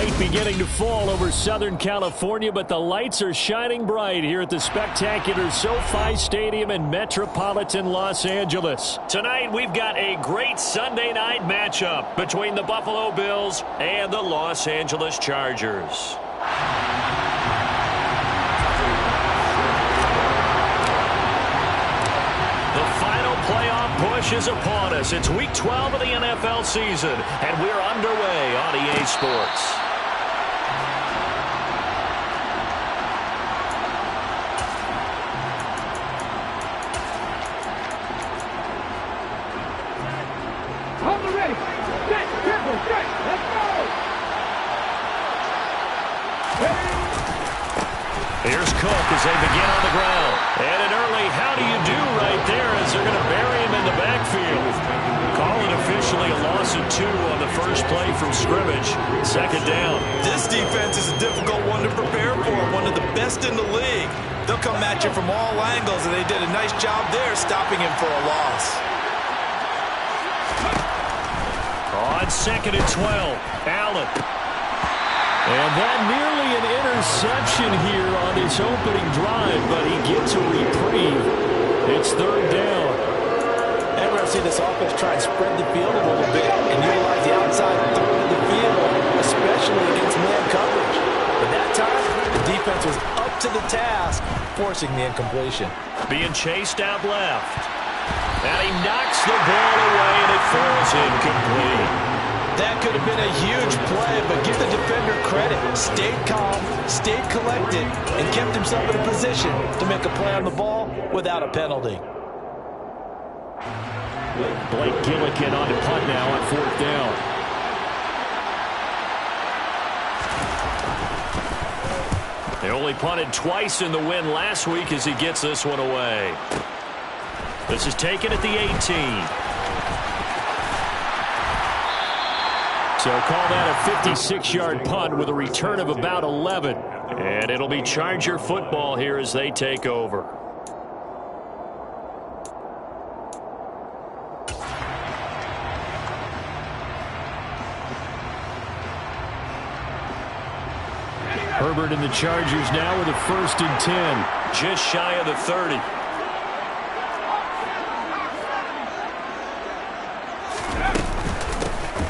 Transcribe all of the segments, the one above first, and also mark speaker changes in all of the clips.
Speaker 1: night beginning to fall over Southern California, but the lights are shining bright here at the spectacular SoFi Stadium in metropolitan Los Angeles. Tonight, we've got a great Sunday night matchup between the Buffalo Bills and the Los Angeles Chargers. Playoff push is upon us. It's Week 12 of the NFL season, and we're underway on EA Sports.
Speaker 2: Hold it ready. Set, triple, straight. Let's go.
Speaker 1: Here's Cook as they begin on the ground. And an early how do you do right there as they're going to bury him in the backfield. Call it officially a loss of 2 on the first play from scrimmage. Second down.
Speaker 3: This defense is a difficult one to prepare for, one of the best in the league. They'll come at you from all angles, and they did a nice job there stopping him for a loss.
Speaker 1: On 2nd and 12, Allen. And that nearly an interception here on this opening drive, but he gets a reprieve. It's 3rd down.
Speaker 4: And we're going to see this offense try and spread the field a little bit and utilize the outside third of the field, especially against man coverage. But that time, the defense was up to the task, forcing the incompletion.
Speaker 1: Being chased out left. And he knocks the ball away, and it falls incomplete.
Speaker 4: That could have been a huge play, but give the defender credit. Stayed calm, stayed collected, and kept himself in a position to make a play on the ball without a penalty.
Speaker 1: Blake Gillikin on to punt now on 4th down. They only punted twice in the win last week as he gets this one away. This is taken at the 18. So call that a 56-yard punt with a return of about 11. And it'll be Charger football here as they take over. Herbert and the Chargers now with a 1st and 10. Just shy of the 30.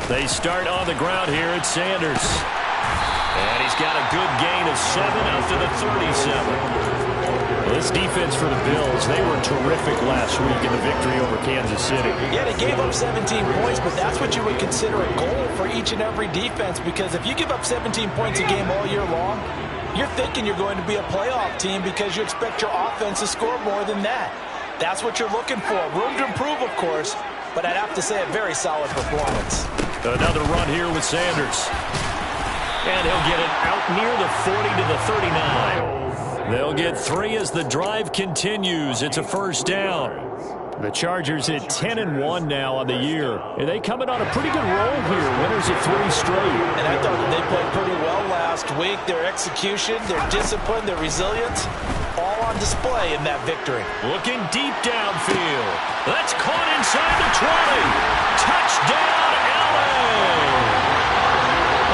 Speaker 1: They start on the ground here at Sanders. And he's got a good gain of 7 out to the 37. Well, this defense for the Bills, they were terrific last week in the victory over Kansas City.
Speaker 4: Yeah, they gave up 17 points, but that's what you would consider a goal for each and every defense, because if you give up 17 points a game all year long, you're thinking you're going to be a playoff team because you expect your offense to score more than that. That's what you're looking for. Room to improve, of course, but I'd have to say a very solid performance.
Speaker 1: Another run here with Sanders. And he'll get it out near the 40 to the 39. They'll get 3 as the drive continues. It's a 1st down. The Chargers hit 10-1 now on the year. And they coming on a pretty good roll here. Winners of 3 straight.
Speaker 4: And I thought that they played pretty well last week. Their execution, their discipline, their resilience, all on display in that victory.
Speaker 1: Looking deep downfield. That's caught inside the 20. Touchdown, Allen.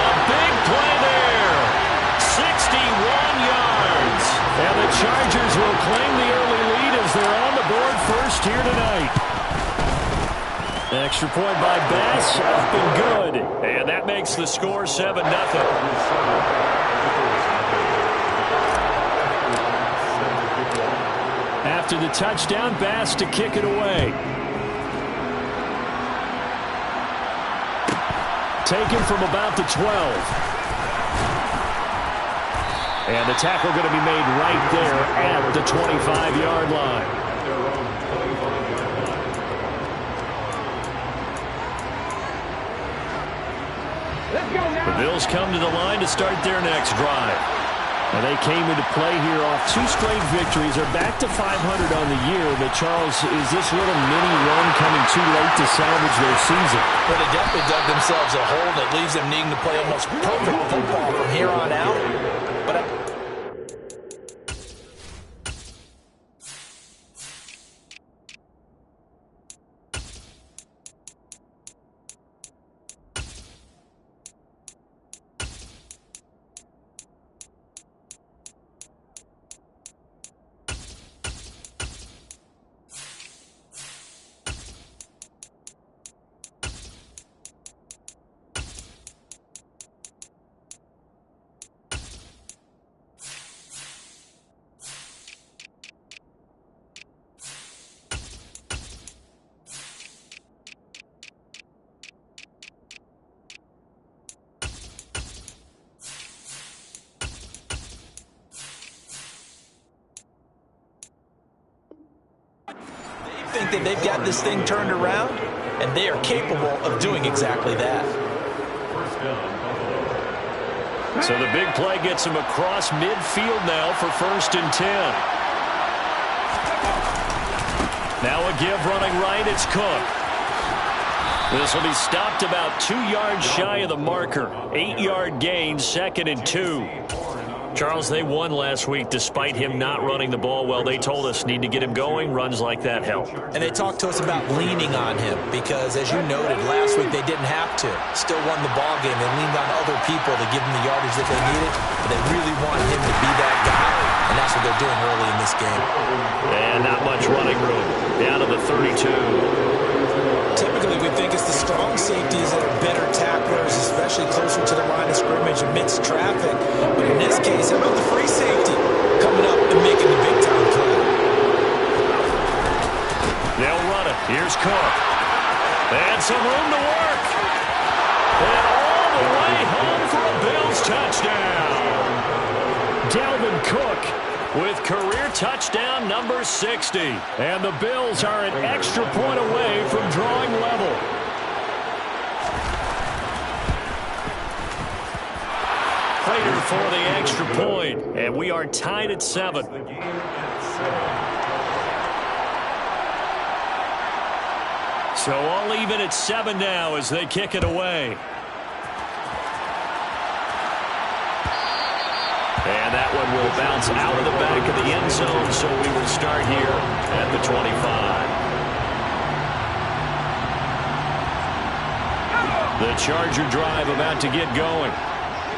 Speaker 1: A big play there. 61 yards. And the Chargers will claim the early lead as they're on the board first here tonight. Extra point by Bass, up and good. And that makes the score 7-0. After the touchdown, Bass to kick it away. Taken from about the 12. And the tackle going to be made right there at the 25-yard line. The Bills come to the line to start their next drive. And they came into play here off 2 straight victories. They're back to 500 on the year. But, Charles, is this little mini run coming too late to salvage their season?
Speaker 4: Well, they definitely dug themselves a hole that leaves them needing to play almost perfect football from here on out. But think that they've got this thing turned around, and they are capable of doing exactly that.
Speaker 1: So the big play gets him across midfield now for 1st and 10. Now a give running right, it's Cook. This will be stopped about 2 yards shy of the marker. 8-yard gain, 2nd and 2. Charles, they won last week despite him not running the ball well. They told us need to get him going. Runs like that help.
Speaker 4: And they talked to us about leaning on him because, as you noted, last week they didn't have to. Still won the ball game. They leaned on other people to give them the yardage that they needed. But they really want him to be that guy, and that's what they're doing early in this game.
Speaker 1: And not much running room. Down to the 32.
Speaker 4: Typically, we think it's the strong safeties that are better tacklers, especially closer to the line of scrimmage amidst traffic. But in this case, how about the free safety coming up and making the big-time play?
Speaker 1: They'll run it. Here's Cook. And some room to work. And all the way home for a Bills touchdown. Dalvin Cook with career touchdown number 60. And the Bills are an extra point away from drawing level. Prater for the extra point. And we are tied at 7. So all even at 7 now as they kick it away. And that one will bounce out of the back of the end zone, so we will start here at the 25. The Charger drive about to get going.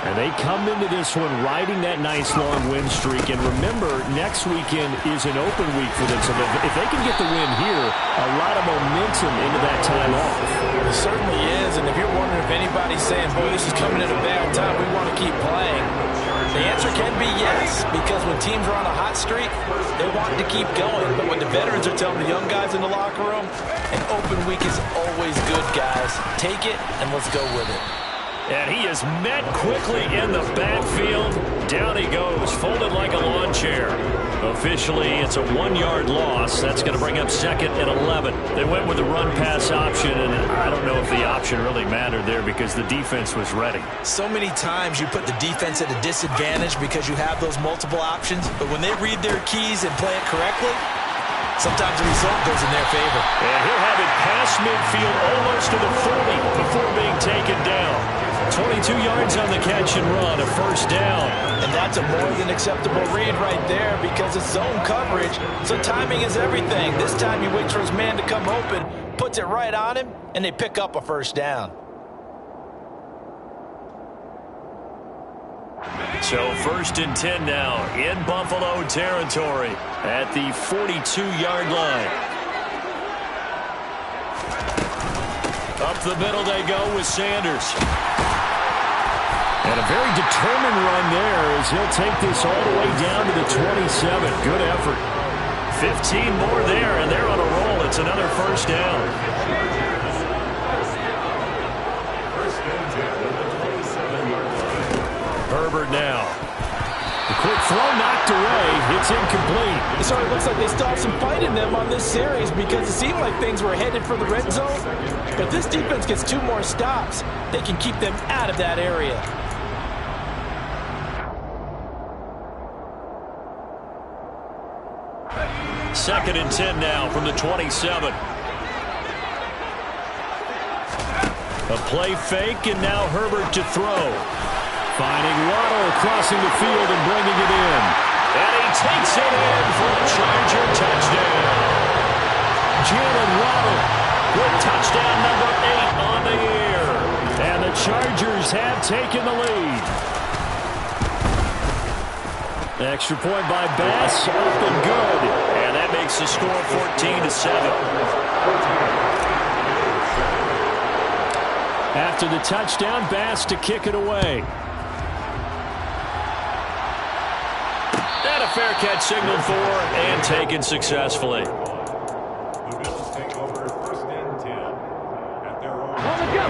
Speaker 1: And they come into this one riding that nice long win streak. And remember, next weekend is an open week for them. So if they can get the win here, a lot of momentum into that time off.
Speaker 4: It certainly is. And if you're wondering if anybody's saying, boy, this is coming at a bad time, we want to keep playing, the answer can be yes. Because when teams are on a hot streak, they want to keep going. But what the veterans are telling the young guys in the locker room, an open week is always good, guys. Take it and let's go with it.
Speaker 1: And he is met quickly in the backfield. Down he goes, folded like a lawn chair. Officially, it's a 1-yard loss. That's going to bring up 2nd and 11. They went with the run-pass option, and I don't know if the option really mattered there because the defense was ready.
Speaker 4: So many times you put the defense at a disadvantage because you have those multiple options, but when they read their keys and play it correctly, sometimes the result goes in their favor.
Speaker 1: And he'll have it past midfield almost to the 40 before being taken down. 22 yards on the catch and run, a 1st down.
Speaker 4: And that's a more than acceptable read right there because it's zone coverage, so timing is everything. This time he waits for his man to come open, puts it right on him, and they pick up a 1st down.
Speaker 1: So 1st and 10 now in Buffalo territory at the 42-yard line. Up the middle they go with Sanders. And a very determined run there as he'll take this all the way down to the 27. Good effort. 15 more there, and they're on a roll. It's another 1st down. Herbert now. The quick throw knocked away. It's incomplete.
Speaker 4: So it looks like they still have some fight in them on this series because it seemed like things were headed for the red zone. But this defense gets 2 more stops. They can keep them out of that area.
Speaker 1: Second and 10 now from the 27. A play fake, and now Herbert to throw. Finding Waddle crossing the field and bringing it in. And he takes it in for a Charger touchdown. Jalen Waddle with touchdown number 8 on the year. And the Chargers have taken the lead. Extra point by Bass, up and good. And that makes the score 14-7. After the touchdown, Bass to kick it away. And a fair catch signaled for and taken successfully.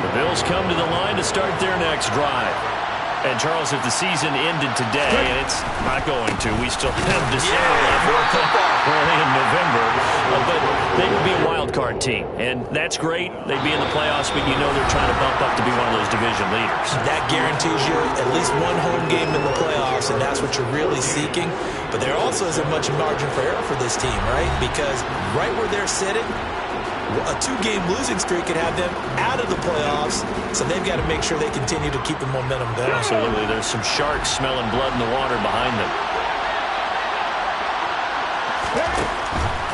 Speaker 1: The Bills come to the line to start their next drive. And, Charles, if the season ended today, and it's not going to, we still have December left, early in November, but they would be wildcard team, and that's great. They'd be in the playoffs, but you know they're trying to bump up to be one of those division leaders.
Speaker 4: That guarantees you at least one home game in the playoffs, and that's what you're really seeking. But there also isn't much margin for error for this team, right? Because right where they're sitting, a 2-game losing streak could have them out of the playoffs, so they've got to make sure they continue to keep the momentum going.
Speaker 1: Absolutely. There's some sharks smelling blood in the water behind them.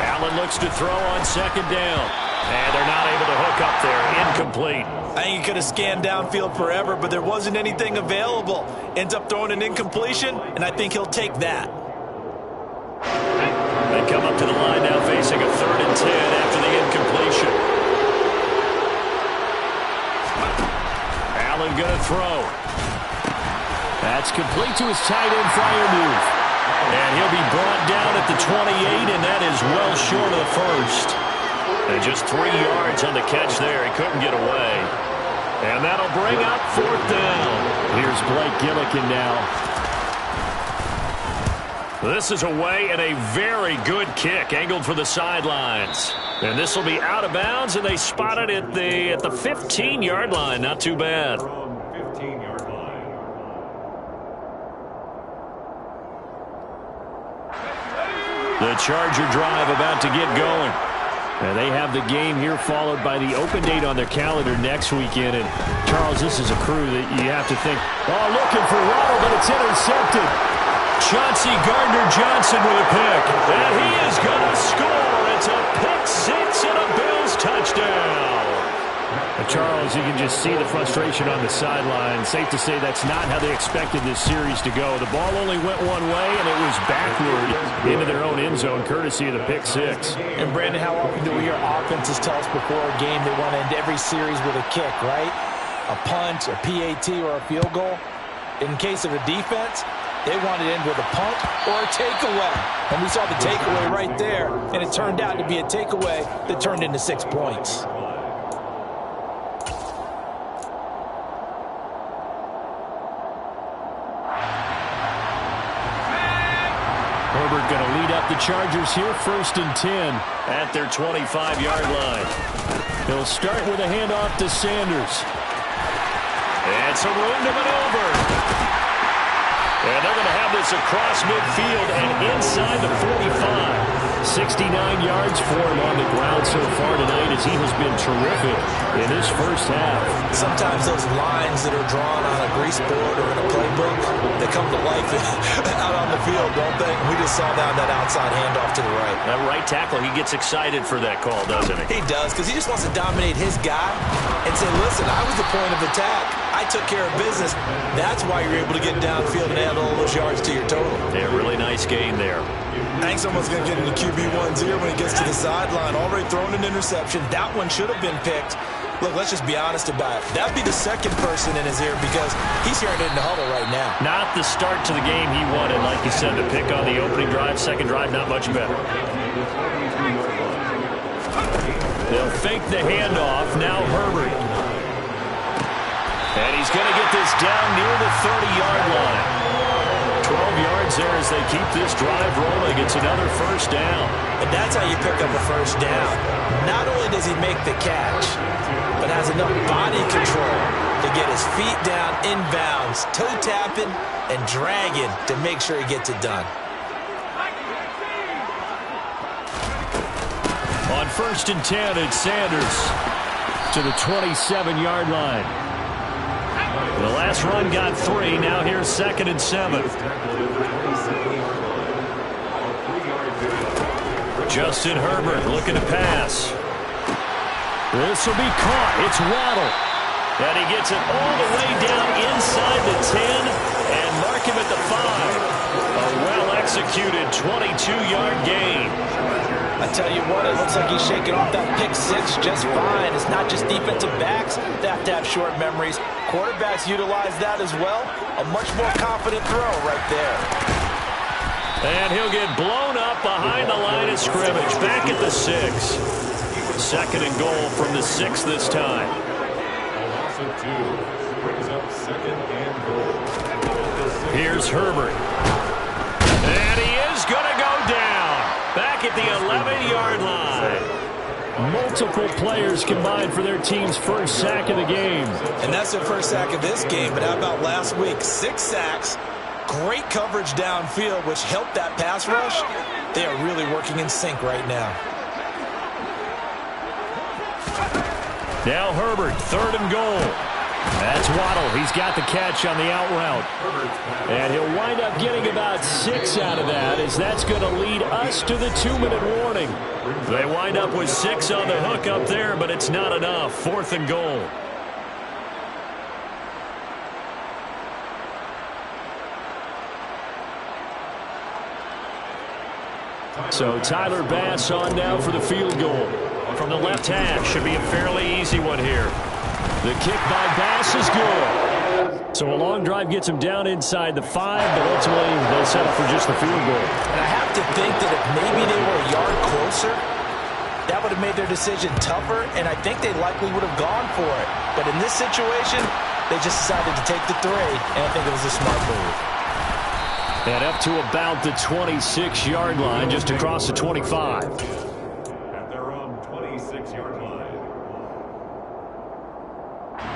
Speaker 1: Allen looks to throw on second down. And they're not able to hook up there. Incomplete.
Speaker 3: I think he could have scanned downfield forever, but there wasn't anything available. Ends up throwing an incompletion, and I think he'll take that.
Speaker 1: They come up to the line now facing a 3rd and 10 after the incompletion. Allen going to throw. That's complete to his tight end Freiermuth. And he'll be brought down at the 28, and that is well short of the first. And just 3 yards on the catch there. He couldn't get away. And that'll bring up 4th down. Here's Blake Gillikin now. This is away and a very good kick angled for the sidelines. And this will be out of bounds, and they spot it at the 15-yard line. Not too bad. The Charger drive about to get going. And they have the game here followed by the open date on their calendar next weekend. And, Charles, this is a crew that you have to think, oh, looking for Waddle, but it's intercepted. Chauncey Gardner-Johnson with a pick. And he is going to score. It's a pick six and a Bills touchdown.
Speaker 5: Charles, you can just see the frustration on the sideline. Safe to say that's not how they expected this series to go. The ball only went one way, and it was backward into their own end zone, courtesy of the pick six.
Speaker 4: And, Brandon, how often do we hear offenses tell us before a game they want to end every series with a kick, right? A punt, a PAT, or a field goal. In case of a defense, they want to end with a punt or a takeaway. And we saw the takeaway right there, and it turned out to be a takeaway that turned into 6 points.
Speaker 5: Herbert going to lead up the Chargers here, 1st and 10.
Speaker 1: At their 25-yard line.
Speaker 5: He'll start with a handoff to Sanders.
Speaker 1: And some room to maneuver. And they're going to have this across midfield and inside the 45.
Speaker 5: 69 yards for him on the ground so far tonight as he has been terrific in his first half.
Speaker 4: Sometimes those lines that are drawn on a grease board or in a playbook, they come to life out on the field, don't they? We just saw that outside handoff to the right.
Speaker 1: That right tackle, he gets excited for that call, doesn't he?
Speaker 4: He does, because he just wants to dominate his guy and say, listen, I was the point of attack. I took care of business. That's why you're able to get downfield and add all those yards to your total.
Speaker 1: Yeah, really nice gain there.
Speaker 3: I think someone's going to get into QB1's ear when he gets to the sideline. Already thrown an interception. That one should have been picked.
Speaker 4: Look, let's just be honest about it. That'd be the second person in his ear because he's hearing it in the huddle right now.
Speaker 1: Not the start to the game he wanted, like you said, to pick on the opening drive. Second drive, not much better. They'll fake the handoff. Now Herbert. And he's going to get this down near the 30-yard line. 12 yards there as they keep this drive rolling. It's another first down.
Speaker 4: And that's how you pick up a first down. Not only does he make the catch, but has enough body control to get his feet down inbounds, toe tapping and dragging to make sure he gets it done.
Speaker 5: On 1st and 10, it's Sanders to the 27-yard line.
Speaker 1: The last run got 3. Now here's 2nd and 7. Justin Herbert looking to pass. This will be caught. It's Waddle. And he gets it all the way down inside the 10 and mark him at the 5. A well-executed 22-yard gain.
Speaker 4: I tell you what, it looks like he's shaking off that pick six just fine. It's not just defensive backs that have to have short memories. Quarterbacks utilize that as well. A much more confident throw right there.
Speaker 1: And he'll get blown up behind the line of scrimmage. Back at the 6. 2nd and goal from the 6 this time. Here's Herbert. And he is going to go down. Back at the 11-yard line.
Speaker 5: Multiple players combined for their team's first sack of the game.
Speaker 4: And that's their first sack of this game, but how about last week? 6 sacks, great coverage downfield, which helped that pass rush. They are really working in sync right now.
Speaker 5: Now Herbert, 3rd and goal. That's Waddle. He's got the catch on the out route. And he'll wind up getting about 6 out of that, as that's going to lead us to the 2-minute warning. They wind up with 6 on the hook up there, but it's not enough. 4th and goal. So Tyler Bass on now for the field goal. From the left hash, should be a fairly easy one here. The kick by Bass is good. So a long drive gets him down inside the 5, but ultimately they'll settle for just the field goal.
Speaker 4: And I have to think that if maybe they were a yard closer, that would have made their decision tougher, and I think they likely would have gone for it. But in this situation, they just decided to take the 3, and I think it was a smart move.
Speaker 5: And up to about the 26-yard line, just across the 25.
Speaker 6: At their own 26-yard line.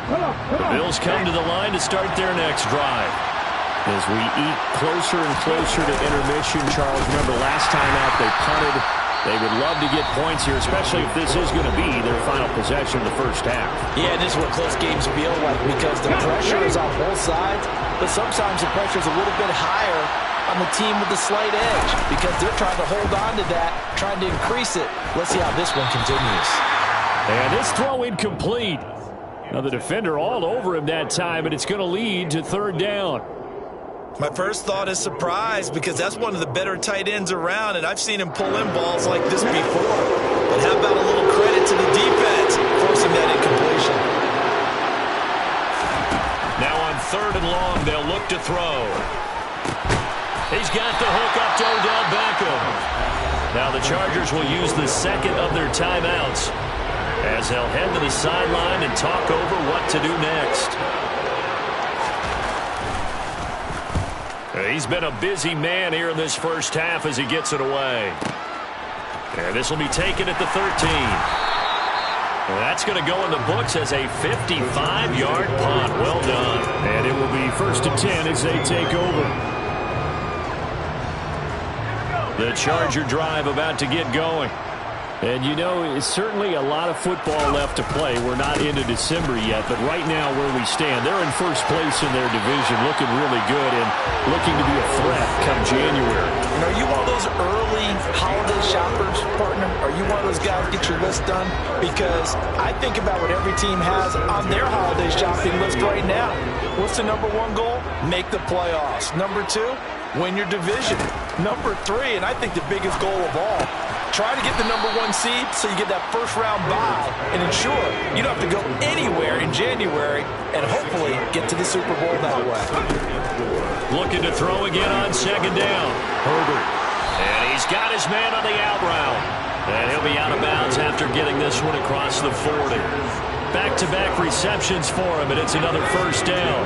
Speaker 5: The Bills come to the line to start their next drive. As we eat closer and closer to intermission, Charles, remember last time out they punted. They would love to get points here, especially if this is going to be their final possession of the first half.
Speaker 4: Yeah, this is what close games feel like, because the pressure is on both sides, but sometimes the pressure is a little bit higher on the team with the slight edge, because they're trying to hold on to that, trying to increase it. Let's see how this one continues.
Speaker 5: And this throw incomplete. Now the defender all over him that time, and it's going to lead to 3rd down.
Speaker 3: My first thought is surprise, because that's one of the better tight ends around, and I've seen him pull in balls like this before. But how about a little credit to the defense forcing that incompletion?
Speaker 1: Now on 3rd and long, they'll look to throw. He's got the hook up to Odell Beckham. Now the Chargers will use the 2nd of their timeouts, as they'll head to the sideline and talk over what to do next. He's been a busy man here in this first half as he gets it away. And this will be taken at the 13. Well, that's going to go in the books as a 55-yard punt. Well done.
Speaker 5: And it will be 1st and 10 as they take over.
Speaker 1: The Charger drive about to get going.
Speaker 5: And, you know, it's certainly a lot of football left to play. We're not into December yet, but right now where we stand, they're in first place in their division, looking really good and looking to be a threat come January.
Speaker 4: And are you one of those early holiday shoppers, partner? Are you one of those guys get your list done? Because I think about what every team has on their holiday shopping list right now. What's the number 1 goal? Make the playoffs. Number 2, win your division. Number 3, and I think the biggest goal of all, try to get the number 1 seed so you get that first-round bye and ensure you don't have to go anywhere in January and hopefully get to the Super Bowl that way.
Speaker 1: Looking to throw again on 2nd down. Herbert. And he's got his man on the out route. And he'll be out of bounds after getting this one across the 40. Back-to-back receptions for him, and it's another 1st down.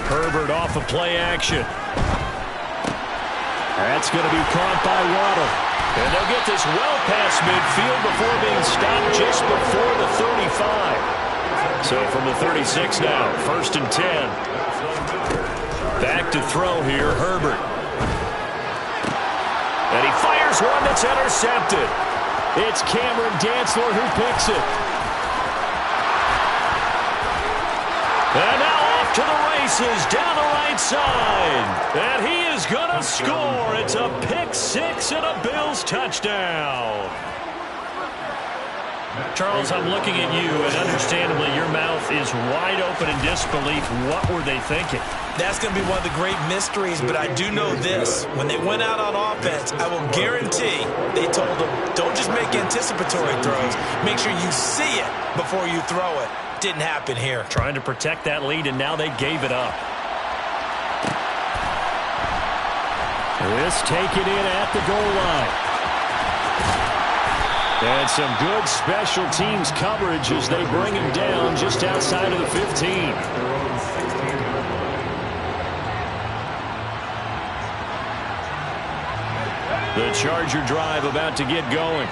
Speaker 1: Herbert off of play action. That's going to be caught by Waddle. And they'll get this well past midfield before being stopped just before the 35. So from the 36 now, 1st and 10. Back to throw here, Herbert. And he fires one that's intercepted. It's Cameron Dantzler who picks it. And now off to the races down the right side. And he is going to score. It's a pick-6 and a Bills touchdown. Charles, I'm looking at you, and understandably your mouth is wide open in disbelief. What were they thinking?
Speaker 3: That's going to be one of the great mysteries, but I do know this. When they went out on offense, I will guarantee they told them, don't just make anticipatory throws. Make sure you see it before you throw it. Didn't happen here.
Speaker 1: Trying to protect that lead, and now they gave it up.
Speaker 5: This taken in at the goal line. And some good special teams coverage as they bring him down just outside of the 15.
Speaker 1: The Charger drive about to get going.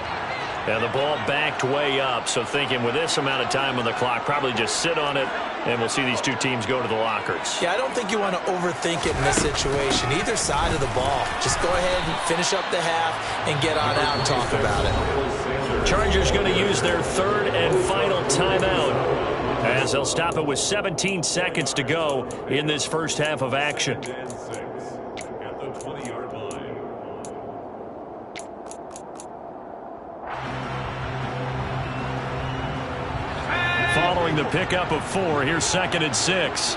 Speaker 1: And the ball backed way up, so thinking with this amount of time on the clock, probably just sit on it, and we'll see these two teams go to the lockers.
Speaker 4: Yeah, I don't think you want to overthink it in this situation. Either side of the ball. Just go ahead and finish up the half and get on out and talk about it.
Speaker 1: Chargers going to use their third and final timeout, as they'll stop it with 17 seconds to go in this first half of action.
Speaker 6: And 6 at the 20-yard line.
Speaker 1: Following the pickup of 4, here's 2nd and 6.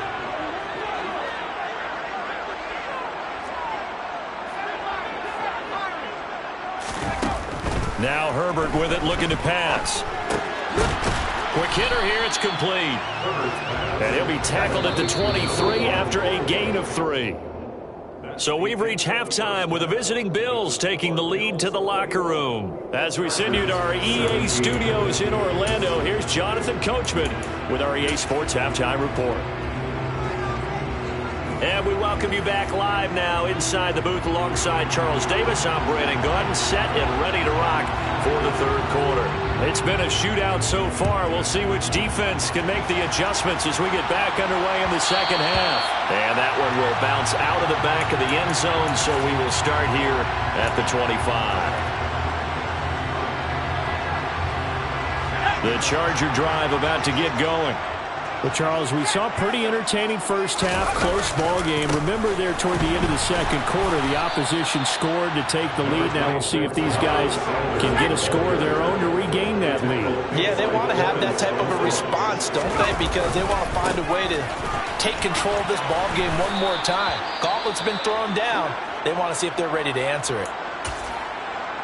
Speaker 1: Now Herbert with it, looking to pass. Quick hitter here, it's complete. And he'll be tackled at the 23 after a gain of 3. So we've reached halftime with the visiting Bills taking the lead to the locker room. As we send you to our EA studios in Orlando, here's Jonathan Coachman with our EA Sports Halftime Report. And we welcome you back live now inside the booth alongside Charles Davis. I'm Brandon Gaudin, set and ready to rock for the third quarter. It's been a shootout so far. We'll see which defense can make the adjustments as we get back underway in the second half. And that one will bounce out of the back of the end zone, so we will start here at the 25. The Charger drive about to get going.
Speaker 5: Well, Charles, we saw a pretty entertaining first half, close ball game. Remember there toward the end of the second quarter, the opposition scored to take the lead. Now we'll see if these guys can get a score of their own to regain that lead.
Speaker 4: Yeah, they want to have that type of a response, don't they? Because they want to find a way to take control of this ball game one more time. Gauntlet's been thrown down. They want to see if they're ready to answer it.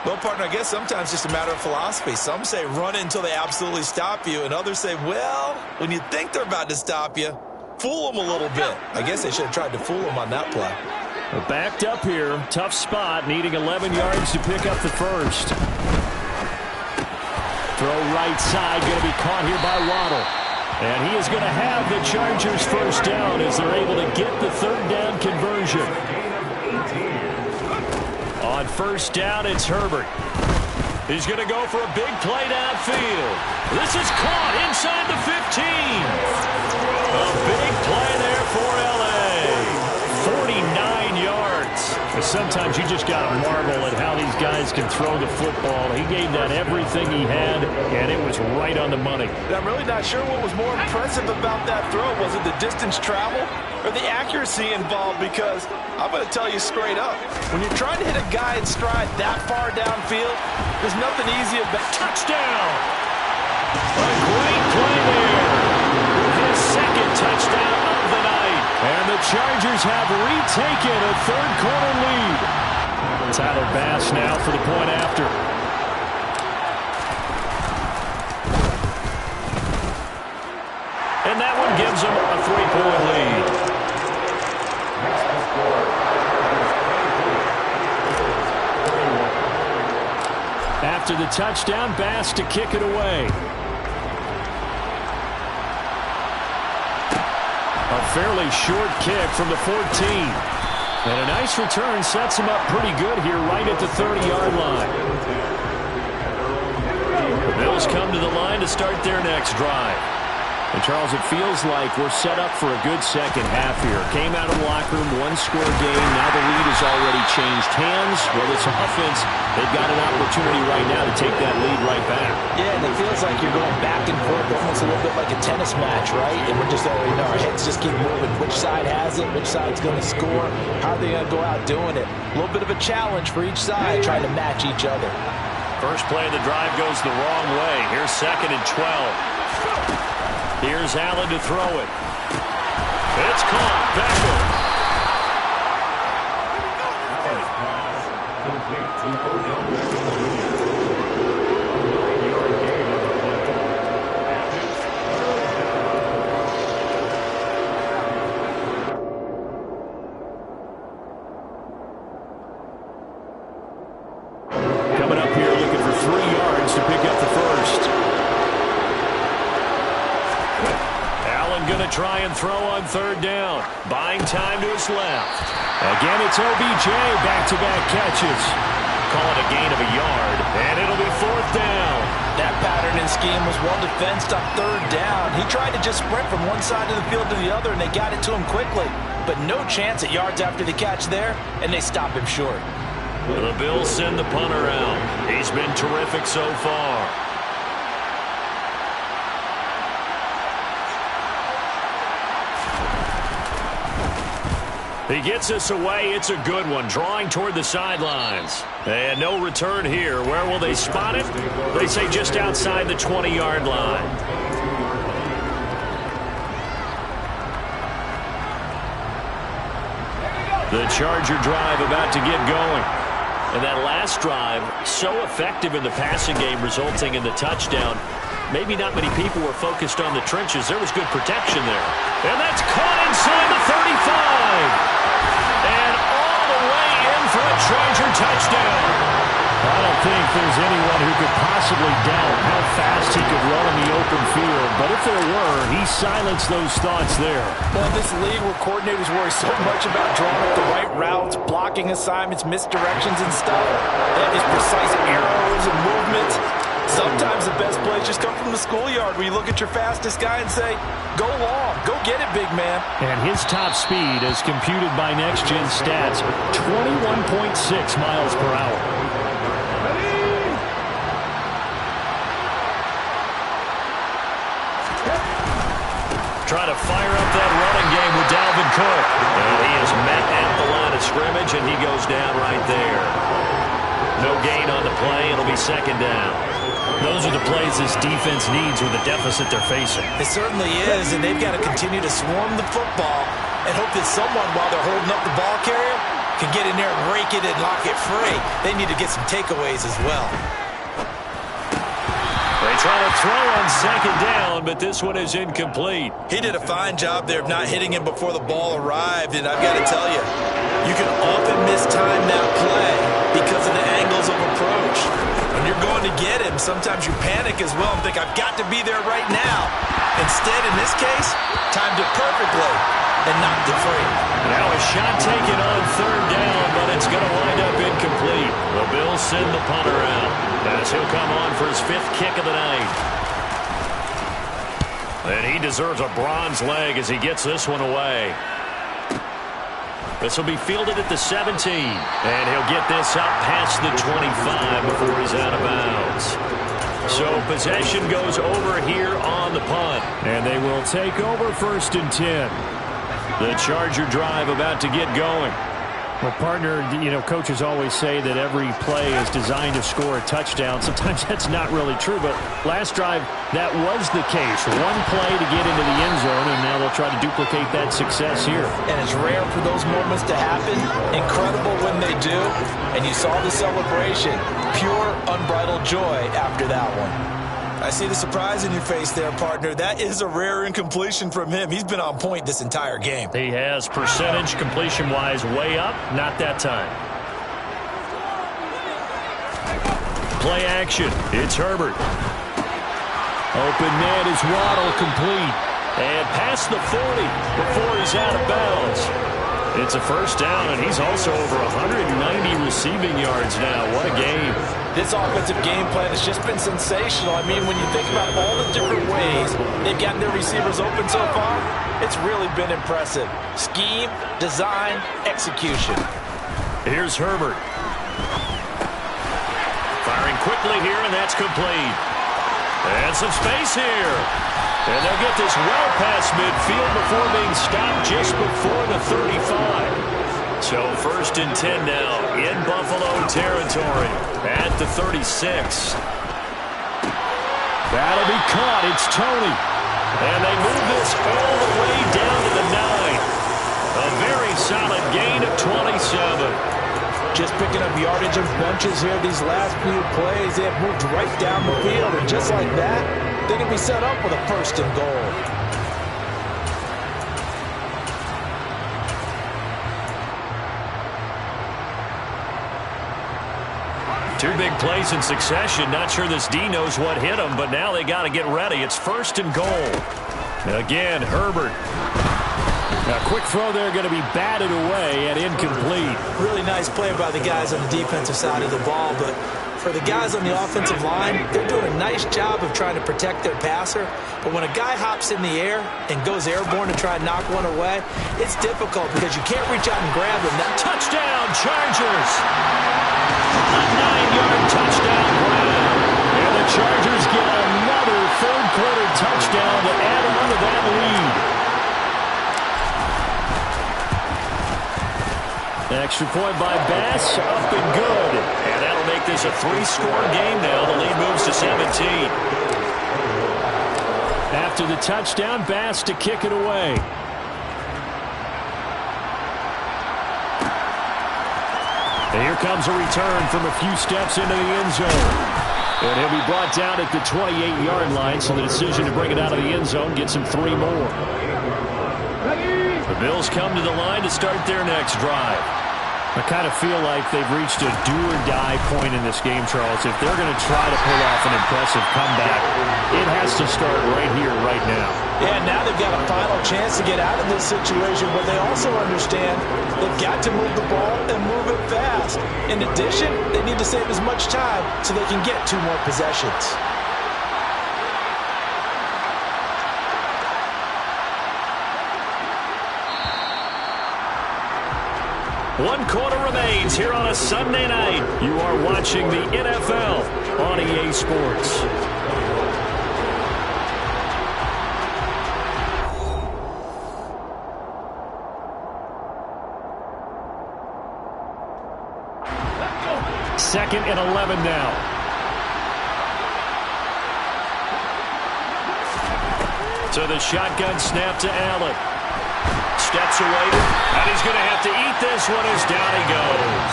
Speaker 3: Well, partner, I guess sometimes it's just a matter of philosophy. Some say run until they absolutely stop you, and others say, well, when you think they're about to stop you, fool them a little bit. I guess they should have tried to fool them on that play.
Speaker 5: Well, backed up here, tough spot, needing 11 yards to pick up the first. Throw right side, going to be caught here by Waddle. And he is going to have the Chargers first down as they're able to get the third down conversion. On first down, it's Herbert. He's going to go for a big play downfield. This is caught inside the 15. A big play there for L.A. 49 yards. Sometimes you just got to marvel at how these guys can throw the football. He gave that everything he had, and it was right on the money.
Speaker 4: I'm really not sure what was more impressive about that throw. Was it the distance traveled or the accuracy involved? Because I'm going to tell you straight up, when you're trying to hit a guy in stride that far downfield, there's nothing easy about touchdown.
Speaker 1: A great play there with his second touchdown of the night. And the Chargers have retaken a third-quarter lead.
Speaker 5: Tyler Bass now for the point after.
Speaker 1: And that one gives them a 3-point lead.
Speaker 5: After the touchdown, Bass to kick it away. A fairly short kick from the 14. And a nice return sets him up pretty good here right at the 30-yard line. The Bills come to the line to start their next drive. And, Charles, it feels like we're set up for a good second half here. Came out of the locker room, one-score game. Now the lead has already changed hands. Well, this offense, they've got an opportunity right now to take that lead right back.
Speaker 4: Yeah, and it feels like you're going back and forth, almost a little bit like a tennis match, right? And we're just, our heads just keep moving. Which side has it? Which side's going to score? How are they going to go out doing it? A little bit of a challenge for each side, trying to match each other.
Speaker 1: First play of the drive goes the wrong way. Here's 2nd and 12. Here's Allen to throw it. It's caught. Beckham.
Speaker 5: Coming up here looking for 3 yards to pick up the first.
Speaker 1: Going to try and throw on third down. Buying time to his left.
Speaker 5: Again, it's OBJ, back-to-back catches.
Speaker 1: gain of a yard, and it'll be 4th down.
Speaker 4: That pattern and scheme was well defensed on 3rd down. He tried to just sprint from one side of the field to the other, and they got it to him quickly. But no chance at yards after the catch there, and they stop him short.
Speaker 1: The Bills send the punter out. He's been terrific so far. He gets us away. It's a good one, drawing toward the sidelines. And no return here. Where will they spot it? They say just outside the 20-yard line. The Charger drive about to get going. And that last drive, so effective in the passing game, resulting in the touchdown. Maybe not many people were focused on the trenches. There was good protection there. And that's caught inside the 35. And all the way in for a Charger touchdown.
Speaker 5: I don't think there's anyone who could possibly doubt how fast he could run in the open field. But if there were, he silenced those thoughts there.
Speaker 4: Well, in this league where coordinators worry so much about drawing up the right routes, blocking assignments, misdirections and stuff, they have these precise arrows and movements. Sometimes the best plays just come from the schoolyard where you look at your fastest guy and say, go long, go get it, big man.
Speaker 5: And his top speed, as computed by Next Gen Stats, 21.6 miles per hour.
Speaker 1: Trying to fire up that running game with Dalvin Cook. And he is met at the line of scrimmage, and he goes down right there. No gain on the play. It'll be 2nd down. Those are the plays this defense needs with the deficit they're facing.
Speaker 4: It certainly is, and they've got to continue to swarm the football and hope that someone, while they're holding up the ball carrier, can get in there and rake it and lock it free. They need to get some takeaways as well.
Speaker 1: They try to throw on 2nd down, but this one is incomplete.
Speaker 4: He did a fine job there of not hitting him before the ball arrived, and I've got to tell you, you can often mistime that play because of the angles of approach. When you're going to get him, sometimes you panic as well and think, I've got to be there right now. Instead, in this case, timed it perfectly and knocked it free.
Speaker 1: Now a shot taken on 3rd down, but it's going to wind up incomplete. The Bills send the punter out as he'll come on for his 5th kick of the night. And he deserves a bronze leg as he gets this one away. This will be fielded at the 17. And he'll get this out past the 25 before he's out of bounds. So possession goes over here on the punt.
Speaker 5: And they will take over 1st and 10.
Speaker 1: The Charger drive about to get going.
Speaker 5: Well, partner, you know, coaches always say that every play is designed to score a touchdown. Sometimes that's not really true, but last drive, that was the case. One play to get into the end zone, and now they'll try to duplicate that success here.
Speaker 4: And it's rare for those moments to happen. Incredible when they do. And you saw the celebration. Pure, unbridled joy after that one. I see the surprise in your face there, partner. That is a rare incompletion from him. He's been on point this entire game.
Speaker 1: He has percentage completion-wise way up. Not that time. Play action. It's Herbert.
Speaker 5: Open man is Waddle, complete.
Speaker 1: And past the 40 before he's out of bounds. It's a 1st down, and he's also over 190 receiving yards now. What a game.
Speaker 4: This offensive game plan has just been sensational. I mean, when you think about all the different ways they've gotten their receivers open so far, it's really been impressive. Scheme, design, execution.
Speaker 1: Here's Herbert. Firing quickly here, and that's complete. And some space here. And they'll get this well past midfield before being stopped just before the 35. So 1st and 10 now in Buffalo territory at the 36.
Speaker 5: That'll be caught. It's Toney.
Speaker 1: And they move this all the way down to the 9. A very solid gain of 27.
Speaker 4: Just picking up yardage in bunches here these last few plays. They have moved right down the field, and just like that, they can be set up with a 1st and goal.
Speaker 1: Two big plays in succession. Not sure this D knows what hit him, but now they got to get ready. It's 1st and goal. Again, Herbert.
Speaker 5: A quick throw there going to be batted away and incomplete.
Speaker 4: Really nice play by the guys on the defensive side of the ball, but for the guys on the offensive line, they're doing a nice job of trying to protect their passer. But when a guy hops in the air and goes airborne to try and knock one away, it's difficult because you can't reach out and grab them. That
Speaker 1: Touchdown, Chargers! A 9-yard touchdown grab. And the Chargers get another third-quarter touchdown to add on to that lead. Extra point by Bass, up and good. And that'll make this a 3-score game now. The lead moves to 17.
Speaker 5: After the touchdown, Bass to kick it away. And here comes a return from a few steps into the end zone. And he'll be brought down at the 28-yard line, so the decision to bring it out of the end zone gets him 3 more. The Bills come to the line to start their next drive. I kind of feel like they've reached a do-or-die point in this game, Charles. If they're going to try to pull off an impressive comeback, it has to start right here, right now.
Speaker 4: Yeah, now they've got a final chance to get out of this situation, but they also understand they've got to move the ball and move it fast. In addition, they need to save as much time so they can get 2 more possessions.
Speaker 1: One quarter remains here on a Sunday night. You are watching the NFL on EA Sports.
Speaker 5: Second and 11 now.
Speaker 1: So the shotgun snap to Allen. Steps away, and he's going to have to eat this one as down he goes.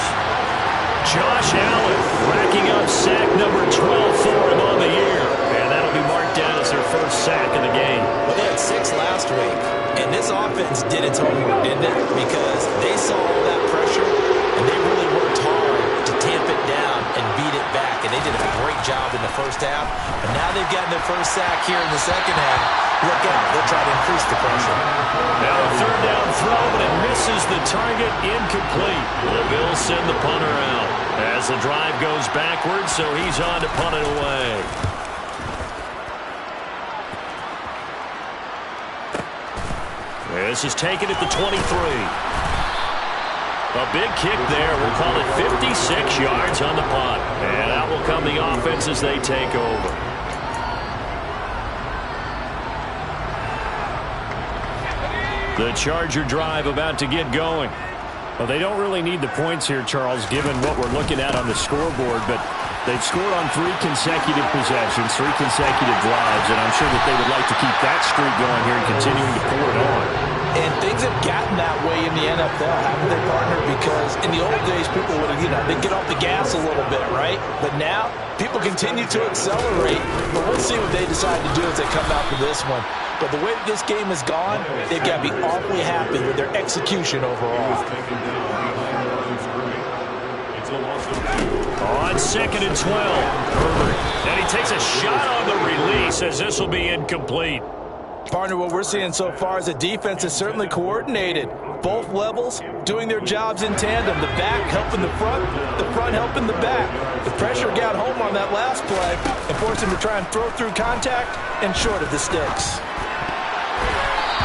Speaker 1: Josh Allen racking up sack number 12 for him on the year. And that'll be marked down as their first sack of the game.
Speaker 4: Well, they had 6 last week, and this offense did its homework, didn't it? Because they saw all that pressure, and they really worked hard to tamp it down and beat it back. And they did a great job in the first half. But now they've gotten their first sack here in the second half. Look out, they'll try to increase the pressure.
Speaker 1: Now a third down throw, but it misses the target, incomplete. The Bills send the punter out as the drive goes backwards, so he's on to punt it away. This is taken at the 23. A big kick there. We'll call it 56 yards on the punt. And out will come the offense as they take over. The Charger drive about to get going.
Speaker 5: Well, they don't really need the points here, Charles, given what we're looking at on the scoreboard, but they've scored on 3 consecutive possessions, 3 consecutive drives, and I'm sure that they would like to keep that streak going here and continuing to pour it on.
Speaker 4: And things have gotten that way in the NFL, haven't they, partner? Because in the old days, people would have, they'd get off the gas a little bit, right? But now, people continue to accelerate, but we'll see what they decide to do as they come out for this one. But the way that this game has gone, they've got to be awfully happy with their execution overall.
Speaker 1: On 2nd and 12, Herbert. And he takes a shot on the release as this will be incomplete.
Speaker 4: Partner, what we're seeing so far is the defense is certainly coordinated. Both levels doing their jobs in tandem. The back helping the front helping the back. The pressure got home on that last play and forced him to try and throw through contact and short of the sticks.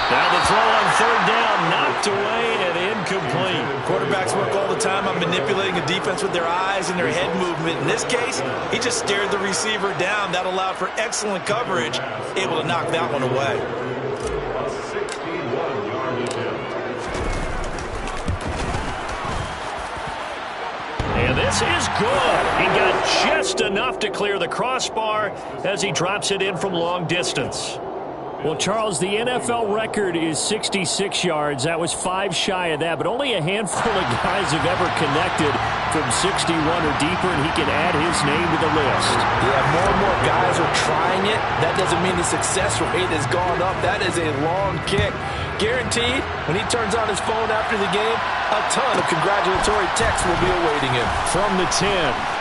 Speaker 1: Now the throw on 3rd down, knocked away and incomplete.
Speaker 4: Quarterbacks work all the time on manipulating a defense with their eyes and their head movement. In this case, he just stared the receiver down. That allowed for excellent coverage, able to knock that one away.
Speaker 1: And this is good. He got just enough to clear the crossbar as he drops it in from long distance.
Speaker 5: Well, Charles, the NFL record is 66 yards. That was 5 shy of that, but only a handful of guys have ever connected from 61 or deeper, and he can add his name to the list.
Speaker 4: Yeah, more and more guys are trying it. That doesn't mean the success rate has gone up. That is a long kick. Guaranteed, when he turns on his phone after the game, a ton of congratulatory texts will be awaiting him.
Speaker 1: From the 10.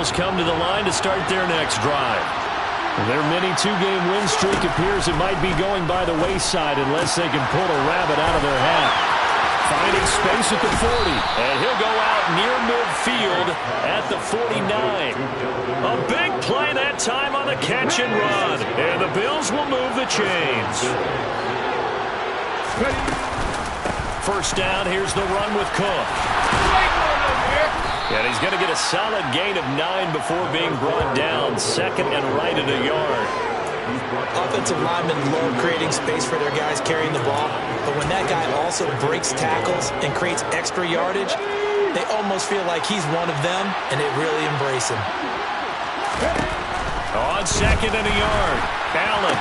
Speaker 1: Bills come to the line to start their next drive. Their mini two-game win streak appears it might be going by the wayside unless they can pull a rabbit out of their hat. Finding space at the 40, and he'll go out near midfield at the 49. A big play that time on the catch and run, and the Bills will move the chains. First down, here's the run with Cook. And he's going to get a solid gain of 9 before being brought down. Second and right at a yard.
Speaker 4: Offensive linemen love creating space for their guys carrying the ball. But when that guy also breaks tackles and creates extra yardage, they almost feel like he's one of them, and they really embrace him.
Speaker 1: On second and a yard, Allen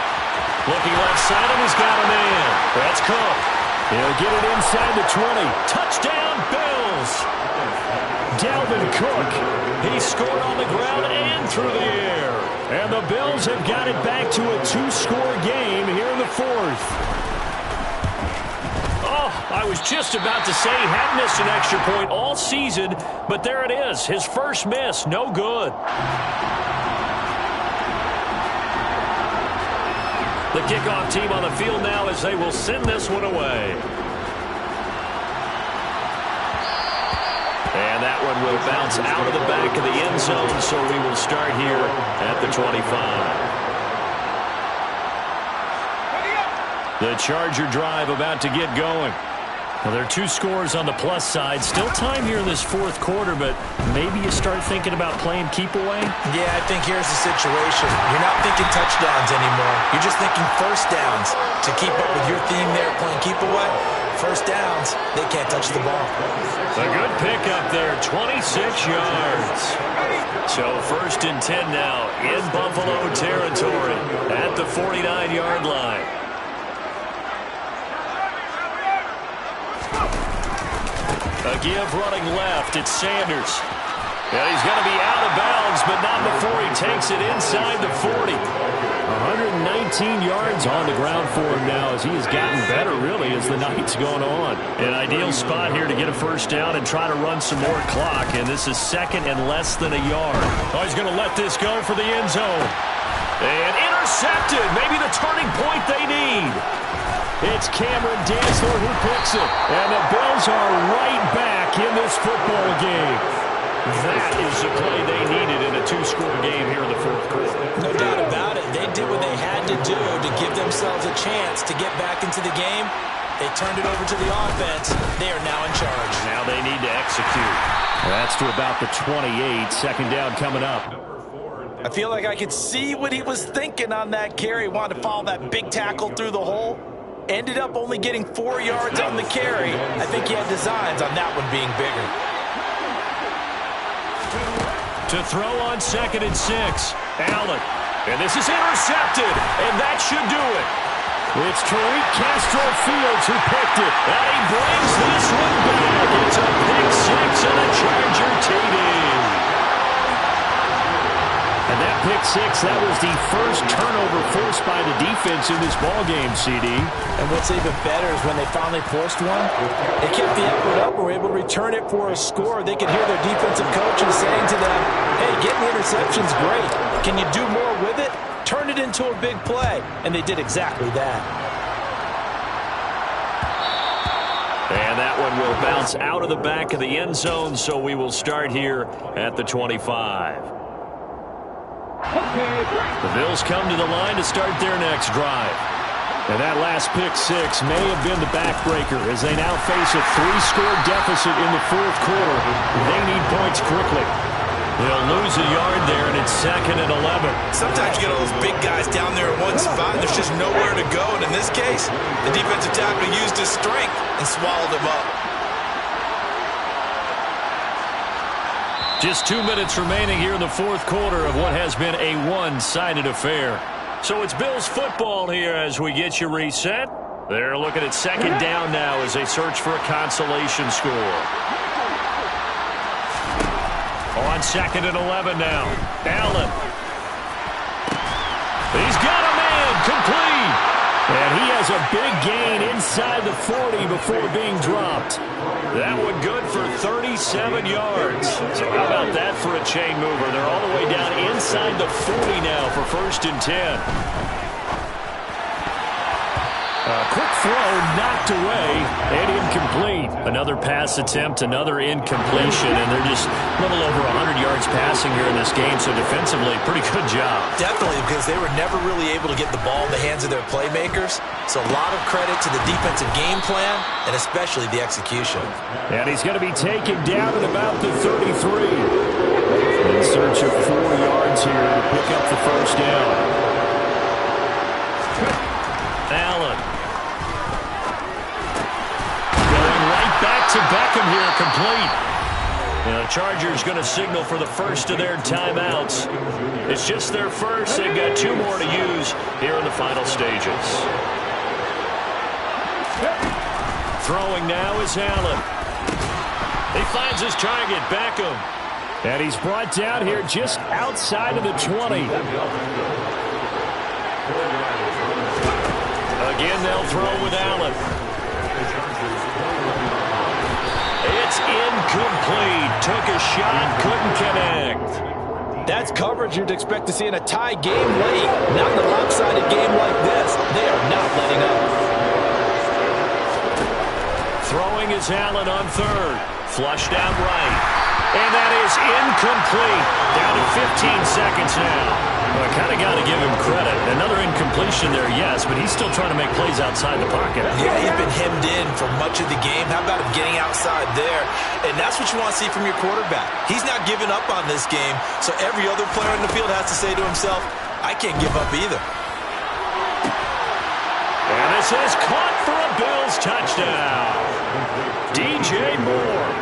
Speaker 1: looking left side, and he's got a man. That's Cook. He'll get it inside the 20. Touchdown, Bills. Dalvin Cook. He scored on the ground and through the air. And the Bills have got it back to a 2-score game here in the fourth. Oh, I was just about to say he hadn't missed an extra point all season, but there it is. His first miss, no good. The kickoff team on the field now as they will send this one away. And that one will bounce out of the back of the end zone, so we will start here at the 25. The Charger drive about to get going. Well, there are 2 scores on the plus side. Still time here in this fourth quarter, but maybe you start thinking about playing keep away?
Speaker 4: Yeah, I think here's the situation. You're not thinking touchdowns anymore. You're just thinking first downs. To keep up with your theme there, playing keep away, first downs, they can't touch the ball.
Speaker 1: A good pickup there, 26 yards. So first and 10 now in Buffalo territory at the 49-yard line. A give running left, it's Sanders. And he's going to be out of bounds, but not before he takes it inside the 40. 119 yards on the ground for him now as he has gotten better, really, as the night's going on. An ideal spot here to get a first down and try to run some more clock, and this is second and less than a yard. Oh, he's going to let this go for the end zone. And intercepted, maybe the turning point they need. It's Cameron Dantzler who picks it, and the Bills are right back in this football game. That is the play they needed in a 2-score game here in the fourth quarter.
Speaker 4: No doubt about it. They did what they had to do to give themselves a chance to get back into the game. They turned it over to the offense. They are now in charge.
Speaker 1: Now they need to execute. That's to about the 28. Second down coming up.
Speaker 4: I feel like I could see what he was thinking on that carry. Wanted to follow that big tackle through the hole. Ended up only getting 4 yards on the carry. I think he had designs on that one being bigger.
Speaker 1: To throw on second and 6. Allen. And this is intercepted. And that should do it. It's Tariq Castro-Fields who picked it. And he brings this one back. It's a pick 6 and a Charger TD. And that pick 6, that was the first turnover forced by the defense in this ballgame, CD.
Speaker 4: And what's even better is when they finally forced one, they kept the effort up and were able to return it for a score. They could hear their defensive coaches saying to them, hey, getting the interception's great. Can you do more with it? Turn it into a big play. And they did exactly that.
Speaker 1: And that one will bounce out of the back of the end zone, so we will start here at the 25. The Bills come to the line to start their next drive. And that last pick 6 may have been the backbreaker as they now face a 3-score deficit in the fourth quarter. They need points quickly. They'll lose a yard there, and it's second and 11.
Speaker 3: Sometimes you get all those big guys down there in one spot, and there's just nowhere to go. And in this case, the defensive tackle used his strength and swallowed him up.
Speaker 1: Just 2 minutes remaining here in the fourth quarter of what has been a one-sided affair. So it's Bills football here as we get you reset. They're looking at second down now as they search for a consolation score. On second and 11 now. Allen. He's got a man complete. And he has
Speaker 5: a big gain inside the 40 before being dropped.
Speaker 1: That one good for 37 yards. So how about that for a chain mover? They're all the way down inside the 40 now for 1st and 10.
Speaker 5: Quick throw, knocked away, and incomplete. Another pass attempt, another incompletion, and they're just a little over 100 yards passing here in this game, so defensively, pretty good job.
Speaker 4: Definitely, because they were never really able to get the ball in the hands of their playmakers, so a lot of credit to the defensive game plan, and especially the execution.
Speaker 5: And he's going to be taken down at about the 33. In search of 4 yards here to pick up the first down.
Speaker 1: Allen. Going right back to Beckham here, complete. And the Chargers going to signal for the first of their timeouts. It's just their first. They've got 2 more to use here in the final stages. Throwing now is Allen. He finds his target, Beckham.
Speaker 5: And he's brought down here just outside of the 20.
Speaker 1: Again, they'll throw with Allen. It's incomplete. Took a shot, couldn't connect.
Speaker 4: That's coverage you'd expect to see in a tie game late. Not in a lopsided game like this. They are not letting up.
Speaker 1: Throwing is Allen on 3rd. Flushed out right. And that is incomplete. Down to 15 seconds now. Well, I kind of got to give him credit. Another incompletion there, yes, but he's still trying to make plays outside the pocket.
Speaker 4: Yeah, he's been hemmed in for much of the game. How about him getting outside there? And that's what you want to see from your quarterback. He's not giving up on this game, so every other player in the field has to say to himself, I can't give up either.
Speaker 1: And this is caught for a Bills touchdown. DJ Moore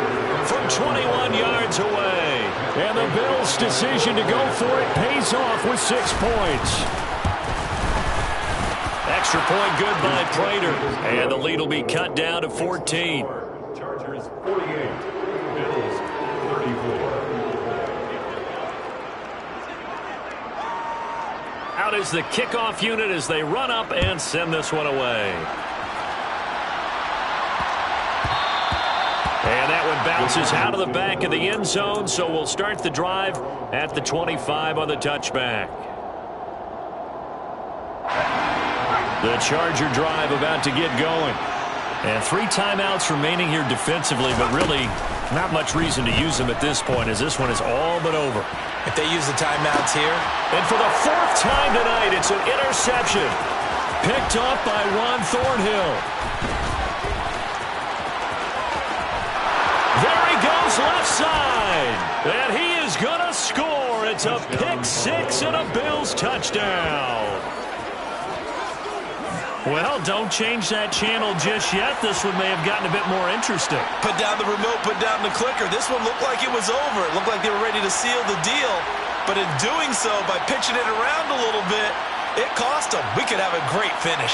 Speaker 1: from 21 yards away.
Speaker 5: And the Bills' decision to go for it pays off with 6 points.
Speaker 1: Extra point good by Prater. And the lead will be cut down to 14.
Speaker 6: Chargers 48, Bills 34.
Speaker 1: Out is the kickoff unit as they run up and send this one away. And that one bounces out of the back of the end zone, so we'll start the drive at the 25 on the touchback. The Charger drive about to get going. And 3 timeouts remaining here defensively, but really not much reason to use them at this point, as this one is all but over.
Speaker 4: If they use the timeouts here.
Speaker 1: And for the 4th time tonight, it's an interception. Picked off by Juan Thornhill. There he goes left side. And he is going to score. It's a pick-6 and a Bills touchdown. Well, don't change that channel just yet. This one may have gotten a bit more interesting.
Speaker 4: Put down the remote, put down the clicker. This one looked like it was over. It looked like they were ready to seal the deal. But in doing so, by pitching it around a little bit, it cost them. We could have a great finish.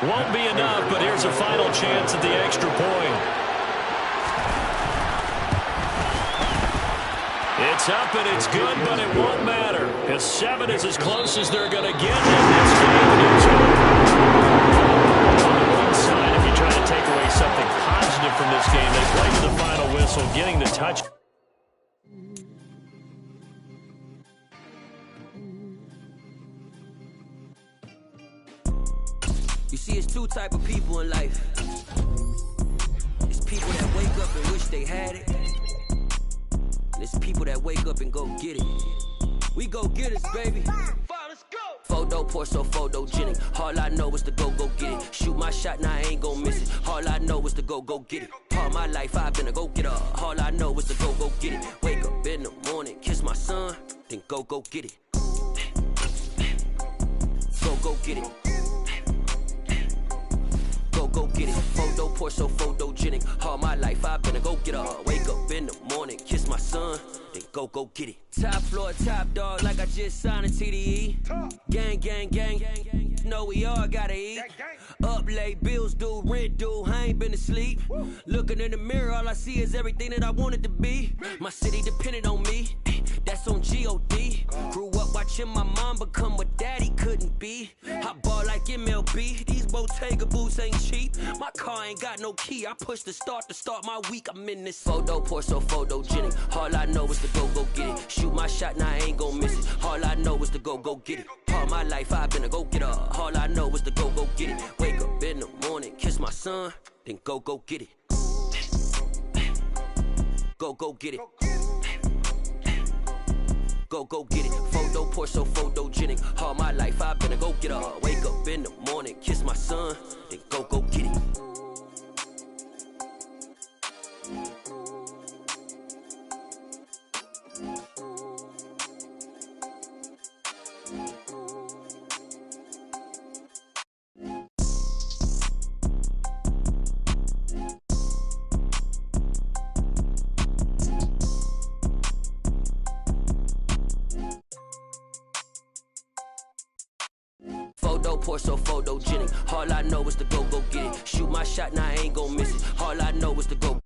Speaker 1: Won't be enough, but here's a final chance at the extra point. It's up and it's good, but it won't matter. Because 7 is as close as they're going to get in this game. On the one side, if you try to take away something positive from this game, they play to the final whistle, getting the touch.
Speaker 7: You see, it's 2 type of people in life. It's people that wake up and wish they had it. And it's people that wake up and go get it. We go get it, baby. Let's go. Photo pour so photogenic. All I know is to go get it. Shoot my shot, now I ain't gon' miss it. All I know is to go get it. All my life I've been a go-getter. All I know is to go get it. Wake up in the morning, kiss my son, then go get it. Go get it. Go get it. Photo pour so photogenic. All my life I've been a go-getter. Wake up in the morning, kiss my son, then go get it. Top floor, top dog, like I just signed a TDE. Gang, gang, gang, gang. Know we all gotta eat. Up late, bills due, rent due, I ain't been asleep. Looking in the mirror, all I see is everything that I wanted to be. My city depended on me. that's on G.O.D. Grew up watching my mom become what daddy couldn't be. I ball like MLB, these Bottega boots ain't cheap. My car ain't got no key, I push the start to start my week. I'm in this photo, pour so photogenic. All I know is to go get it. Shoot my shot, now I ain't gon' miss it. All I know is to go get it. All my life I've been a go-getter. All I know is to go get it. Wake up in the morning, kiss my son, then go get it. Go get it. Go get it. Photo, pour so photogenic. All my life I've been a go-getter. Wake up in the morning, kiss my son, then go get it. Photo, pour so photogenic. All I know is to go get it. Shoot my shot, now I ain't gon' miss it. All I know is to go